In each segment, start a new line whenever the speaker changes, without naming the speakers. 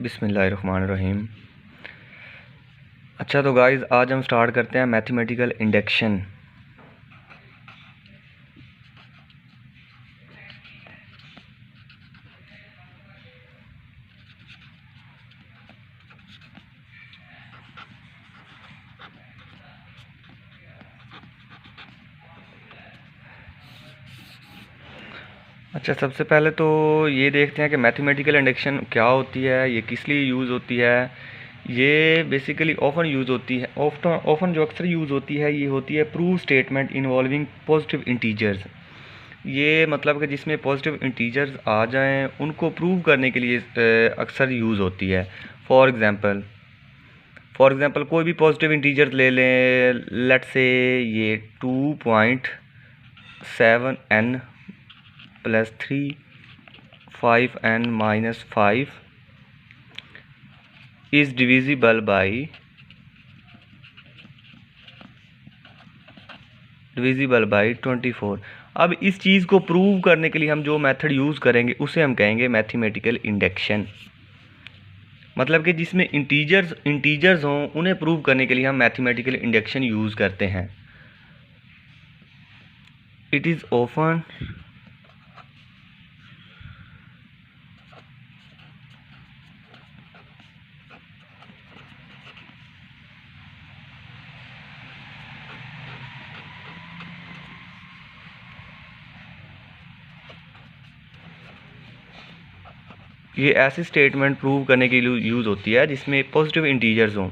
बिस्मिल्लाहिर्रहमानिर्रहीम। अच्छा तो गाइज़ आज हम स्टार्ट करते हैं मैथमेटिकल इंडक्शन। अच्छा, सबसे पहले तो ये देखते हैं कि मैथमेटिकल इंडक्शन क्या होती है, ये किस लिए यूज़ होती है। ये बेसिकली ऑफन यूज़ होती है, ऑफन जो अक्सर यूज़ होती है ये होती है prove statement involving positive integers. ये मतलब कि जिसमें पॉजिटिव इंटीजर्स आ जाएं उनको प्रूव करने के लिए अक्सर यूज़ होती है। फॉर एग्ज़ाम्पल कोई भी पॉजिटिव इंटीजर ले लें, लेट से ये 2.7n plus 3 5n-5 is divisible by 24। अब इस चीज़ को प्रूव करने के लिए हम जो मेथड यूज़ करेंगे उसे हम कहेंगे मैथमेटिकल इंडक्शन। मतलब कि जिसमें इंटीजर्स हों उन्हें प्रूव करने के लिए हम मैथमेटिकल इंडक्शन यूज़ करते हैं। इट इज़ ऑफन ये ऐसी स्टेटमेंट प्रूव करने के लिए यूज़ होती है जिसमें पॉजिटिव इंटीजर्स हों।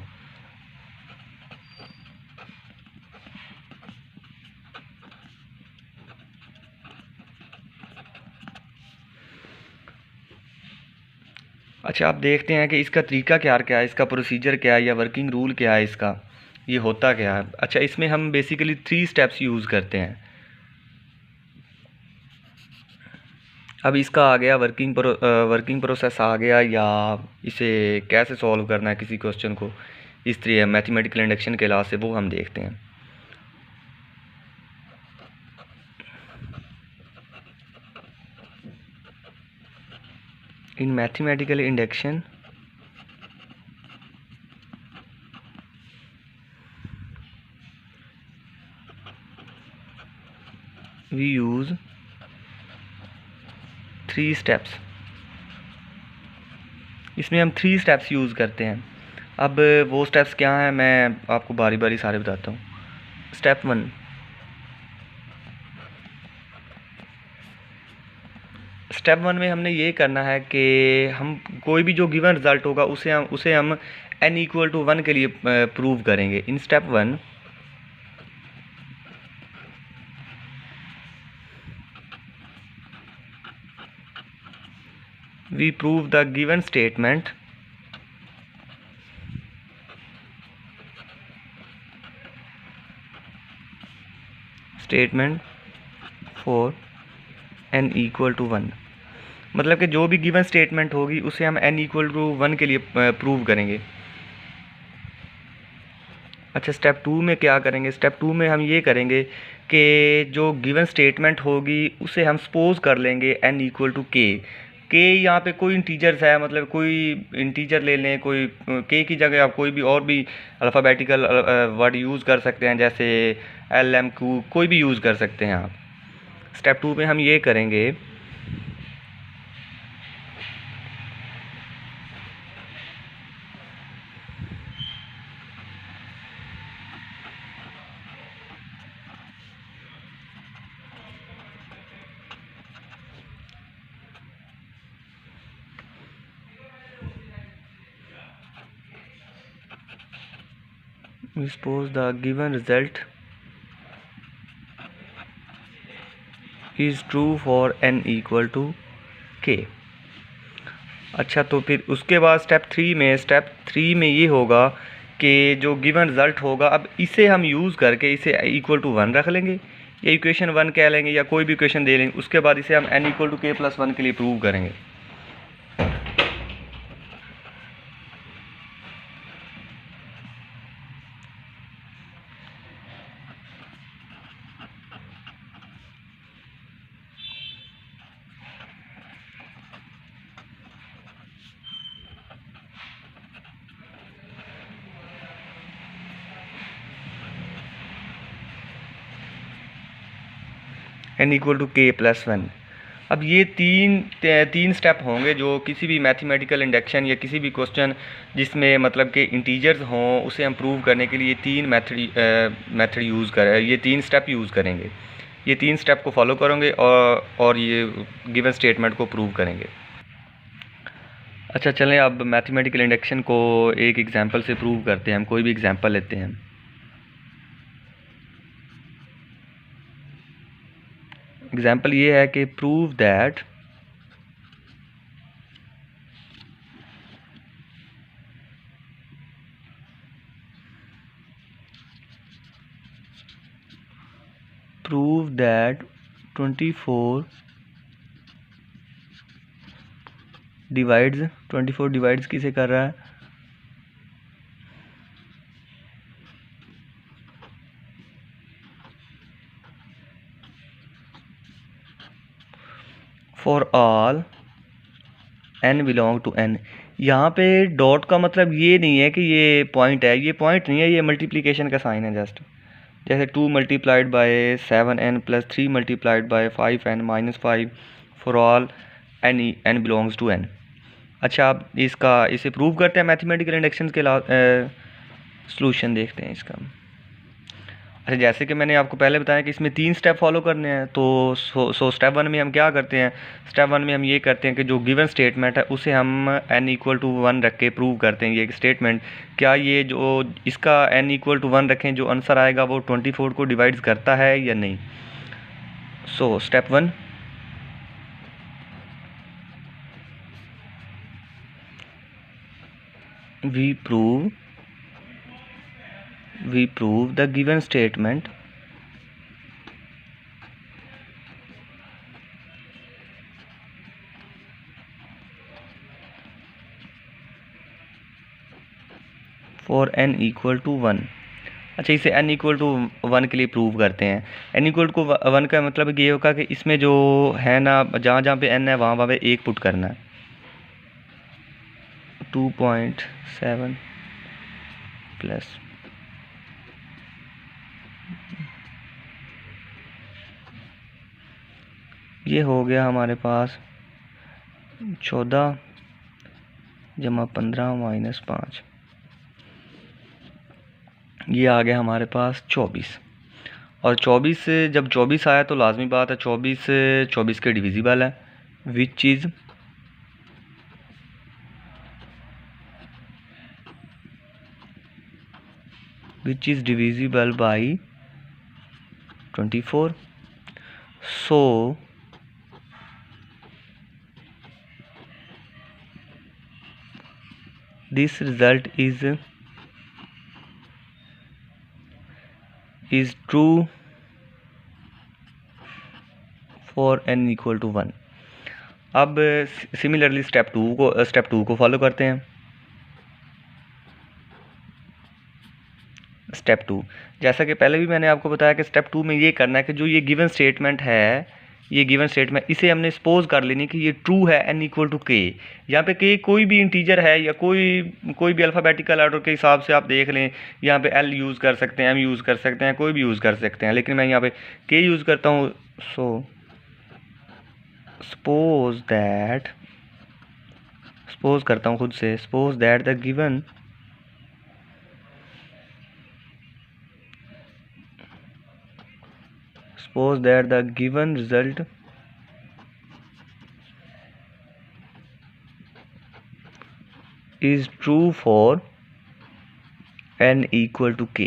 अच्छा, आप देखते हैं कि इसका तरीका क्या है, इसका प्रोसीजर क्या है या वर्किंग रूल क्या है, इसका ये होता क्या है। अच्छा, इसमें हम बेसिकली 3 स्टेप्स यूज़ करते हैं। अब इसका आ गया वर्किंग प्रोसेस आ गया, या इसे कैसे सॉल्व करना है किसी क्वेश्चन को इस तरह मैथमेटिकल इंडक्शन के लाभ से, वो हम देखते हैं। In mathematical induction we use 3 steps. इसमें हम 3 स्टेप्स यूज़ करते हैं। अब वो स्टेप्स क्या हैं मैं आपको बारी बारी सारे बताता हूँ। स्टेप वन में हमने ये करना है कि हम कोई भी जो गिवन रिज़ल्ट होगा उसे हम n=1 के लिए प्रूव करेंगे। In step one we prove the given statement for n=1। मतलब कि जो भी गिवन स्टेटमेंट होगी उसे हम n=1 के लिए प्रूव करेंगे। अच्छा, स्टेप टू में क्या करेंगे। स्टेप टू में हम ये करेंगे कि जो गिवन स्टेटमेंट होगी उसे हम सपोज कर लेंगे n=k। के यहाँ पे कोई इंटीजर्स है, मतलब कोई इंटीजर ले लें, कोई के की जगह आप कोई भी और भी अल्फ़ाबेटिकल वर्ड यूज़ कर सकते हैं, जैसे LMQ कोई भी यूज़ कर सकते हैं आप। स्टेप टू में हम ये करेंगे we suppose the given result is true for n=k। अच्छा, तो फिर उसके बाद स्टेप थ्री में ये होगा कि जो गिवन रिज़ल्ट होगा, अब इसे हम यूज़ करके इसे n=1 रख लेंगे, या इक्वेशन 1 कह लेंगे, या कोई भी इक्वेशन दे लेंगे। उसके बाद इसे हम n=k+1 के लिए प्रूव करेंगे। n equal to k plus 1। अब ये तीन स्टेप होंगे जो किसी भी मैथमेटिकल इंडक्शन या किसी भी क्वेश्चन जिसमें मतलब कि इंटीजर्स हों उसे हम प्रूव करने के लिए तीन मेथड यूज़ करें, ये तीन स्टेप यूज़ करेंगे। ये तीन स्टेप को फॉलो करेंगे और ये गिवन स्टेटमेंट को प्रूव करेंगे। अच्छा चलें अब मैथमेटिकल इंडक्शन को एक एग्जांपल से प्रूव करते हैं। हम कोई भी एग्जांपल लेते हैं। एग्जांपल ये है कि prove that prove that 24 divides किसे कर रहा है, for all n belong to n। यहाँ पे डॉट का मतलब ये नहीं है कि ये पॉइंट है, ये पॉइंट नहीं है, ये मल्टीप्लिकेशन का साइन है जस्ट। जैसे 2 multiplied by 7n plus 3 multiplied by 5n minus 5 for all n belongs to n। अच्छा अब इसे प्रूव करते हैं मैथमेटिकल इंडक्शन के सॉल्यूशन देखते हैं इसका। अच्छा जैसे कि मैंने आपको पहले बताया कि इसमें तीन स्टेप फॉलो करने हैं, तो स्टेप 1 में हम क्या करते हैं, स्टेप 1 में हम ये करते हैं कि जो गिवन स्टेटमेंट है उसे हम n इक्वल टू 1 रख के प्रूव करते हैं। ये स्टेटमेंट क्या ये जो इसका n इक्वल टू 1 रखें, जो आंसर आएगा वो 24 को डिवाइड्स करता है या नहीं। So step 1, we prove the given statement for n equal to 1। अच्छा इसे n इक्वल टू 1 के लिए प्रूव करते हैं। n इक्वल टू 1 का मतलब ये होगा कि इसमें जो है ना, जहाँ जहाँ पे n है वहाँ वहाँ पे 1 पुट करना है। 2.7 प्लस ये हो गया हमारे पास 14 जमा 15 माइनस 5, ये आ गया हमारे पास 24। और 24 से जब 24 आया तो लाजमी बात है 24 के डिविजिबल है, which is divisible by 24। So this result is true for n equal to 1। अब सिमिलरली स्टेप टू को फॉलो करते हैं। स्टेप 2 जैसा कि पहले भी मैंने आपको बताया कि स्टेप 2 में ये करना है कि जो ये गिवन स्टेटमेंट है, ये गिवन स्टेटमेंट इसे हमने सपोज कर लेनी कि ये ट्रू है n इक्वल टू के। यहाँ पे के कोई भी इंटीजर है या कोई भी अल्फ़ाबेटिकल ऑर्डर के हिसाब से आप देख लें, यहाँ पे l यूज़ कर सकते हैं, m यूज़ कर सकते हैं, कोई भी यूज़ कर सकते हैं, लेकिन मैं यहाँ पे के यूज़ करता हूँ। सो सपोज करता हूँ खुद से, suppose that the given result is true for n equal to k.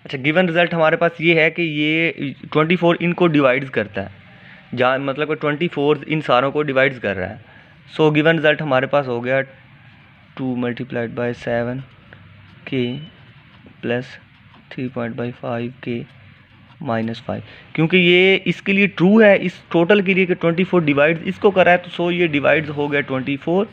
अच्छा गिवन रिजल्ट हमारे पास ये है कि ये 24 इनको डिवाइड्स करता है, जहाँ मतलब कि 24 इन सारों को डिवाइड्स कर रहा है। सो गिवन रिजल्ट हमारे पास हो गया 2 मल्टीप्लाइड बाई 7 के प्लस 3.5 के माइनस 5। क्योंकि ये इसके लिए ट्रू है, इस टोटल के लिए कि 24 डिवाइड्स इसको कर रहा है, तो सो ये डिवाइड्स हो गया 24।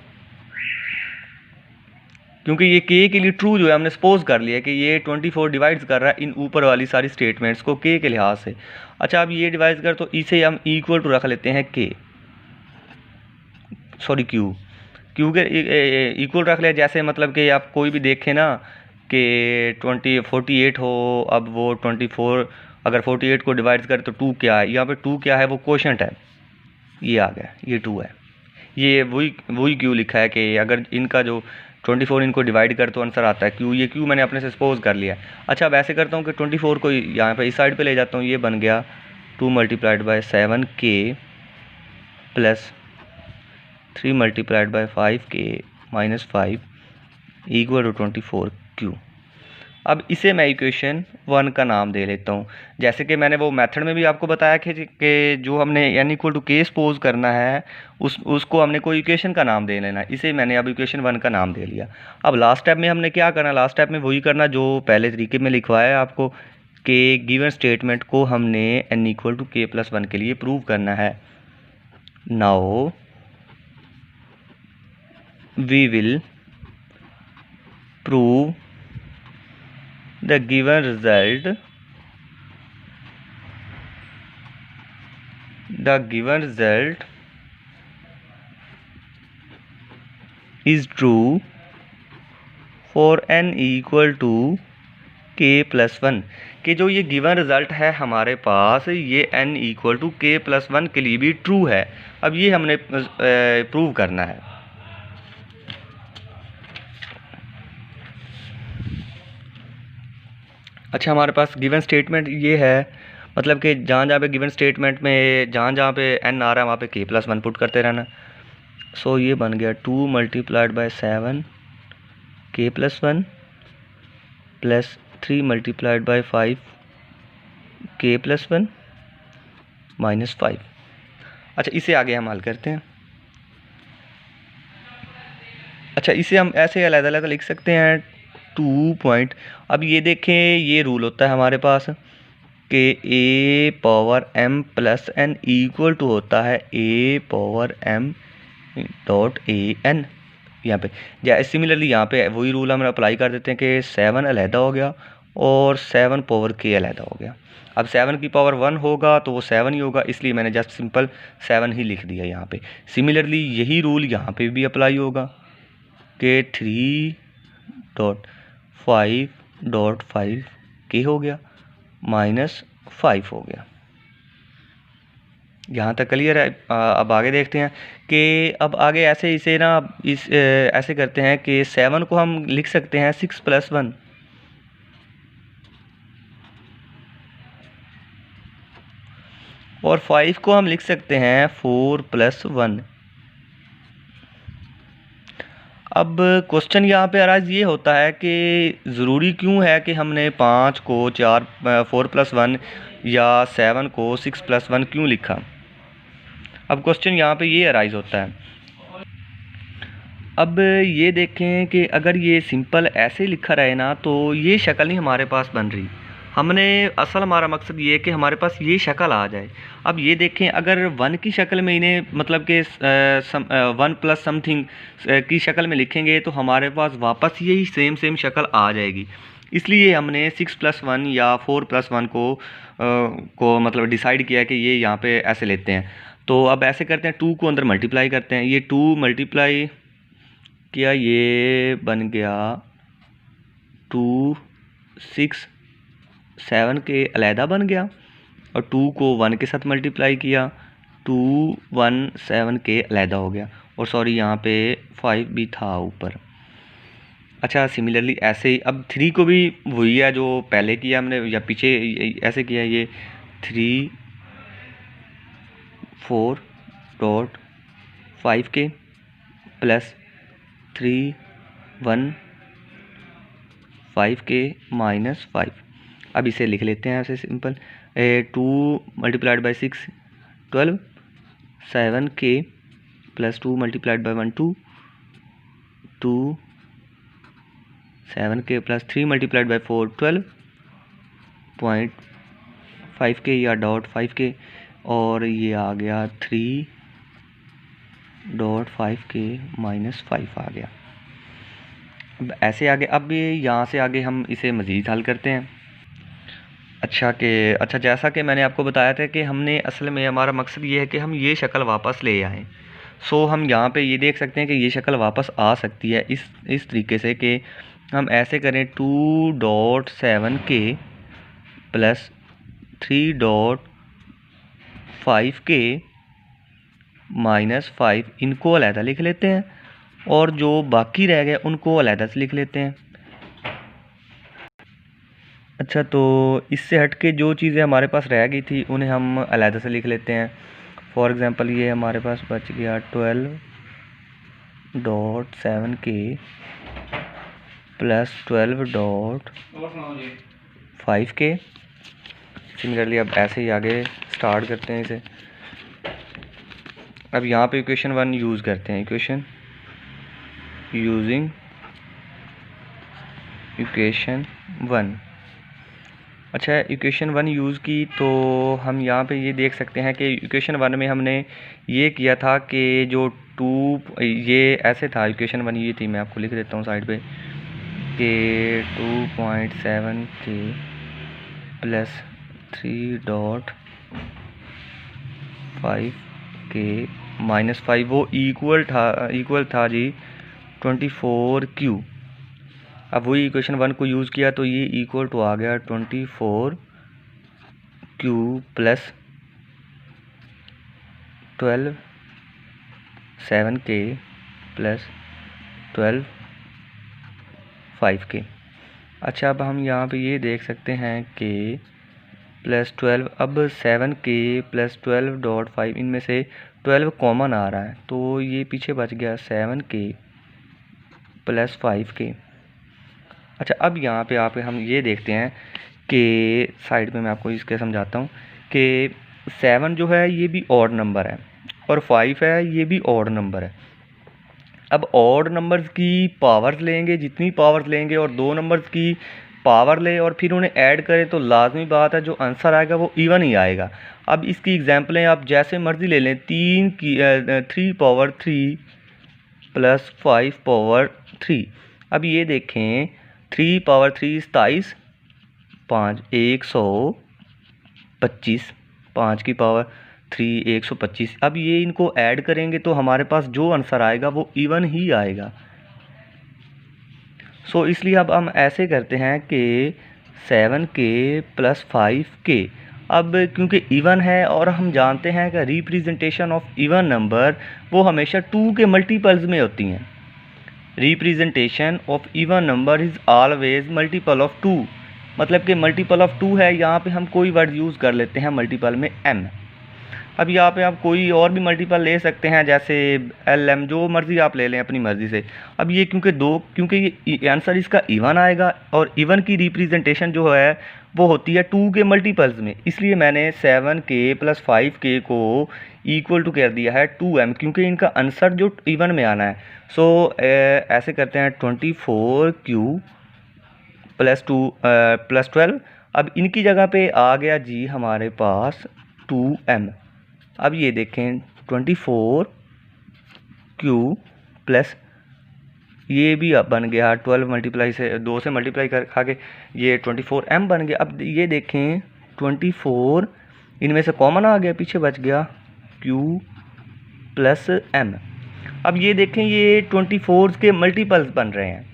क्योंकि ये के लिए ट्रू जो है हमने सपोज कर लिया कि ये 24 डिवाइड्स कर रहा है इन ऊपर वाली सारी स्टेटमेंट्स को के लिहाज से। अच्छा अब ये डिवाइड कर तो इसे हम इक्वल टू रख लेते हैं क्यू के इक्वल रख लिया। जैसे मतलब कि आप कोई भी देखें ना कि 48 हो, अब वो 24 अगर 48 को डिवाइड करें तो 2 क्या है, यहाँ पे 2 क्या है, वो क्वोशंट है, ये आ गया, ये 2 है। ये वही क्यू लिखा है कि अगर इनका जो 24 इनको डिवाइड कर तो आंसर आता है क्यू, ये क्यू मैंने अपने से सपोज कर लिया। अच्छा अब ऐसे करता हूँ कि 24 को यहाँ पे इस साइड पे ले जाता हूँ, ये बन गया 2 multiplied by 7k plus 3 multiplied by 5k minus 5 equal to 24q। अब इसे मैं इक्वेशन 1 का नाम दे लेता हूँ। जैसे कि मैंने वो मेथड में भी आपको बताया कि जो हमने n equal to k suppose करना है उसको हमने कोई इक्वेशन का नाम दे लेना है। इसे मैंने अब इक्वेशन 1 का नाम दे लिया। अब लास्ट स्टेप में हमने क्या करना, लास्ट स्टेप में वही करना जो पहले तरीके में लिखवाया है आपको, कि गिवन स्टेटमेंट को हमने n equal to k plus 1 के लिए प्रूव करना है। Now we will prove the given result is true for n equal to k plus 1। कि जो ये गिवन रिज़ल्ट है हमारे पास, ये n equal to k plus 1 के लिए भी ट्रू है। अब ये हमने प्रूव करना है। अच्छा हमारे पास गिवन स्टेटमेंट ये है, मतलब कि जहाँ जहाँ पे गिवन स्टेटमेंट में जहाँ पे n आ रहा है वहाँ पे k प्लस 1 पुट करते रहना। सो ये बन गया 2 multiplied bye 7 k plus 1 plus 3 multiplied bye 5 k plus 1 minus 5। अच्छा इसे आगे हम हल करते हैं। अच्छा इसे हम ऐसे अलग अलग लिख सकते हैं 2 पॉइंट। अब ये देखें, ये रूल होता है हमारे पास कि a power m plus n equal to होता है a power m dot a n। यहाँ पे सिमिलरली यहाँ पे वही रूल हम अप्लाई कर देते हैं कि 7 अलहदा हो गया और 7 पावर k अलहदा हो गया। अब 7 की पावर 1 होगा तो वो 7 ही होगा, इसलिए मैंने जस्ट सिंपल 7 ही लिख दिया यहाँ पे। सिमिलरली यही रूल यहाँ पे भी अप्लाई होगा कि 3.5 k हो गया माइनस 5 हो गया। यहाँ तक क्लियर है। अब आगे देखते हैं कि अब आगे ऐसे इसे ना ऐसे करते हैं कि 7 को हम लिख सकते हैं 6 प्लस 1 और 5 को हम लिख सकते हैं 4 प्लस 1। अब क्वेश्चन यहाँ पे अराइज ये होता है कि ज़रूरी क्यों है कि हमने 5 को 4 प्लस 1 या 7 को 6 प्लस 1 क्यों लिखा। अब क्वेश्चन यहाँ पे ये अराइज होता है। अब ये देखें कि अगर ये सिंपल ऐसे लिखा रहे ना तो ये शक्ल नहीं हमारे पास बन रही। हमने असल हमारा मकसद ये है कि हमारे पास ये शक्ल आ जाए। अब ये देखें, अगर 1 की शक्ल में इन्हें मतलब कि 1 प्लस समथिंग की शक्ल में लिखेंगे तो हमारे पास वापस यही सेम शक्ल आ जाएगी। इसलिए हमने 6 प्लस 1 या 4 प्लस 1 को मतलब डिसाइड किया कि ये यहाँ पे ऐसे लेते हैं। तो अब ऐसे करते हैं, 2 को अंदर मल्टीप्लाई करते हैं। ये 2 मल्टीप्लाई किया, ये बन गया 2 6 7 के अलहदा बन गया और 2 को 1 के साथ मल्टीप्लाई किया 2 1 7 के अलहदा हो गया। और सॉरी यहाँ पे 5 भी था ऊपर। अच्छा सिमिलरली ऐसे ही अब 3 को भी वही है जो पहले किया हमने या पीछे ऐसे किया, ये 3 4.5 के प्लस 3 1 5 के माइनस 5। अब इसे लिख लेते हैं ऐसे सिंपल। 2 मल्टीप्लाइड बाई 6 12 7 के प्लस 2 मल्टीप्लाइड बाई 1 2 7 के प्लस 3 मल्टीप्लाइड बाई 4 12.5 के या डॉट 5 के और ये आ गया 3.5 के माइनस 5 आ गया। अब ऐसे आगे, अब यहाँ से आगे हम इसे मज़ीद हल करते हैं। अच्छा जैसा कि मैंने आपको बताया था कि हमने असल में हमारा मकसद ये है कि हम ये शक्ल वापस ले आएँ। सो हम यहाँ पे ये देख सकते हैं कि ये शक्ल वापस आ सकती है इस तरीके से कि हम ऐसे करें 2.7 के प्लस 3.5k माइनस 5 इनको अलहदा लिख लेते हैं और जो बाकी रह गए उनको अलहदा से लिख लेते हैं। अच्छा, तो इससे हट के जो चीज़ें हमारे पास रह गई थी उन्हें हम अलहदा से लिख लेते हैं। फॉर एग्ज़ाम्पल ये हमारे पास बच गया 12.7k प्लस 12.5k। सिमिलरली अब ऐसे ही आगे स्टार्ट करते हैं इसे। अब यहाँ पे इक्वेशन 1 यूज़ करते हैं। Using equation 1। अच्छा, इक्वेशन 1 यूज़ की तो हम यहाँ पे ये देख सकते हैं कि इक्वेशन 1 में हमने ये किया था कि जो ये ऐसे था। इक्वेशन 1 ये थी, मैं आपको लिख देता हूँ साइड पे, कि 2.7k प्लस 3.5k माइनस 5 वो इक्वल था जी 24q। अब वही इक्वेशन 1 को यूज़ किया तो ये इक्वल टू आ गया 24q plus 7k plus 5k। अच्छा, अब हम यहाँ पे ये देख सकते हैं कि प्लस 12, अब 7k प्लस 12.5 इनमें से 12 कॉमन आ रहा है तो ये पीछे बच गया 7k प्लस 5k। अच्छा, अब यहाँ पे हम ये देखते हैं कि साइड में मैं आपको इसके समझाता हूँ कि 7 जो है ये भी ऑड नंबर है और 5 है ये भी ऑड नंबर है। अब ऑड नंबर्स की पावर्स लेंगे, जितनी पावर्स लेंगे और दो नंबर्स की पावर ले और फिर उन्हें ऐड करें तो लाजमी बात है जो आंसर आएगा वो इवन ही आएगा। अब इसकी एग्जांपलें आप जैसे मर्ज़ी ले लें। 3 पावर 3 प्लस 5 पावर 3। अब ये देखें 3 पावर 3 27, 5 125, 5 की पावर 3 125। अब ये इनको ऐड करेंगे तो हमारे पास जो आंसर आएगा वो इवन ही आएगा। सो इसलिए अब हम ऐसे करते हैं कि 7k प्लस 5k। अब क्योंकि इवन है और हम जानते हैं कि रिप्रेजेंटेशन ऑफ इवन नंबर वो हमेशा 2 के मल्टीपल्स में होती हैं। Representation of even number is always multiple of 2। मतलब कि मल्टीपल ऑफ 2 है, यहाँ पे हम कोई वर्ड यूज़ कर लेते हैं मल्टीपल में m। अब यहाँ पे आप कोई और भी मल्टीपल ले सकते हैं, जैसे lm, जो मर्ज़ी आप ले लें अपनी मर्ज़ी से। अब ये क्योंकि ये आंसर इसका इवन आएगा और इवन की रिप्रेजेंटेशन जो है वो होती है 2 के मल्टीपल्स में, इसलिए मैंने 7k प्लस 5k को इक्वल टू कर दिया है 2m, क्योंकि इनका आंसर जो इवन में आना है। सो ऐसे करते हैं 24q प्लस 12। अब इनकी जगह पे आ गया जी हमारे पास 2m। अब ये देखें 24q प्लस ये भी अब बन गया 12 मल्टीप्लाई से 2 से मल्टीप्लाई कर खा के ये 24m बन गया। अब ये देखें 24 इनमें से कॉमन आ गया, पीछे बच गया q प्लस m। अब ये देखें ये 24 के मल्टीपल्स बन रहे हैं।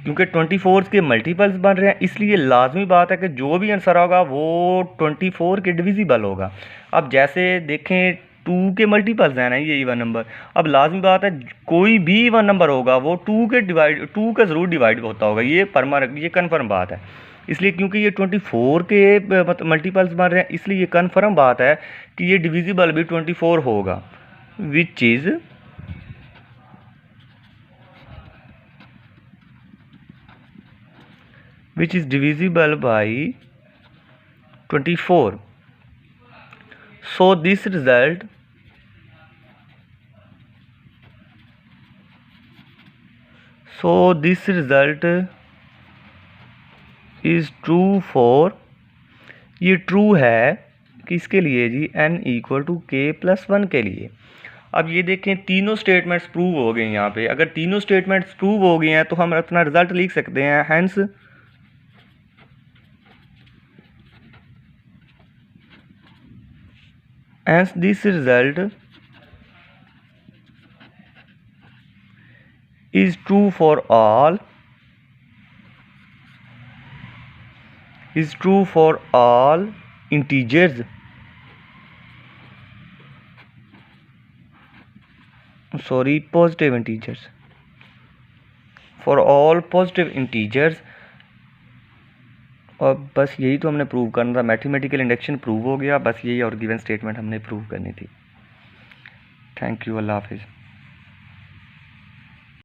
क्योंकि 24 के मल्टीपल्स बन रहे हैं इसलिए लाजमी बात है कि जो भी आंसर होगा वो 24 के डिविजिबल होगा। अब जैसे देखें 2 के मल्टीपल्स हैं ना ये इवन नंबर, अब लाजमी बात है कोई भी इवन नंबर होगा वो 2 का ज़रूर डिवाइड होता होगा। ये कन्फर्म बात है। इसलिए क्योंकि ये 24 के मल्टीपल्स बन रहे हैं इसलिए ये कन्फर्म बात है कि ये डिविजिबल भी 24 होगा, विच is divisible by 24. So this result is true for, ये ट्रू है किसके लिए जी, n equal to k plus 1 के लिए। अब ये देखें तीनों स्टेटमेंट्स प्रूव हो गए। यहाँ पे अगर तीनों स्टेटमेंट्स प्रूव हो गए हैं तो हम अपना रिजल्ट लिख सकते हैं। Hence this result is true for all integers, sorry positive integers, for all positive integers. और बस यही तो हमने प्रूव करना था, मैथमेटिकल इंडक्शन प्रूव हो गया, बस यही और गिवन स्टेटमेंट हमने प्रूव करनी थी। थैंक यू, अल्लाह हाफिज़।